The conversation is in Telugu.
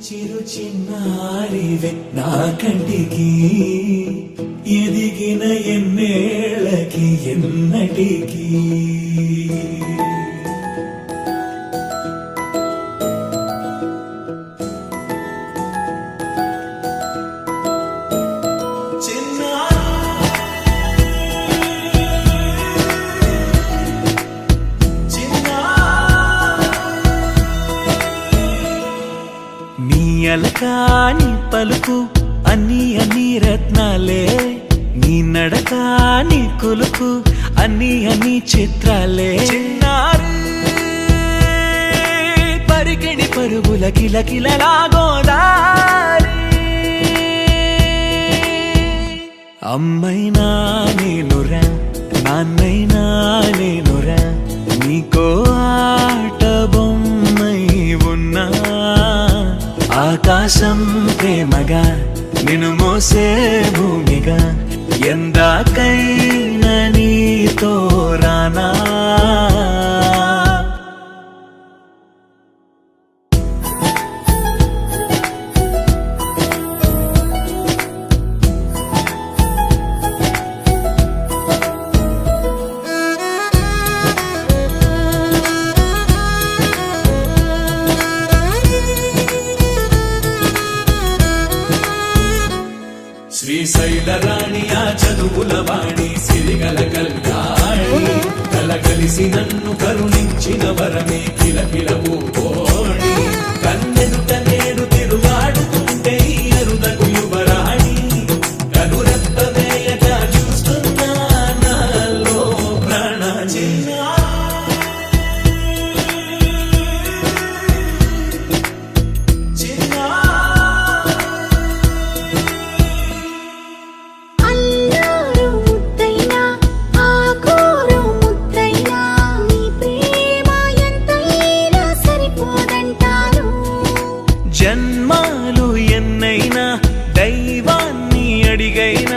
చిరు చిన్నారివే నా కంటికి ఎదిగిన ఎన్నేళ్ళకి ఎన్నటికి అలకాని పలుకు అన్ని అన్ని రత్నాలే నీ నడక నీ కులుకు అన్ని అన్ని చిత్రాలే చిన్నారు పరికిణి పరుగుల కిలకిలలాగోదారి అమ్మైనా నేనురా నాన్నైనా నేనురా నీకో ఆట బొమ్మై ఉన్నా ఆకాశం ప్రేమగా నిన్ను మోసే భూమిగా ఎందాకైనా నీతో రానా శ్రీశైల రాణి ఆ చదువుల వాణి సిరిగల కళ్యాణి కలగలిసి నన్ను కరుణించిన వరమే కిలకిలవు కోణి కన్నెదుట నేడు తిరుగాడుతుంటే అరుదకు యువరాణి కనురెప్ప వేయక చూస్తున్నా నాలో ప్రాణ జన్మాలు ఎన్నైనా దైవాన్ని అడిగైనా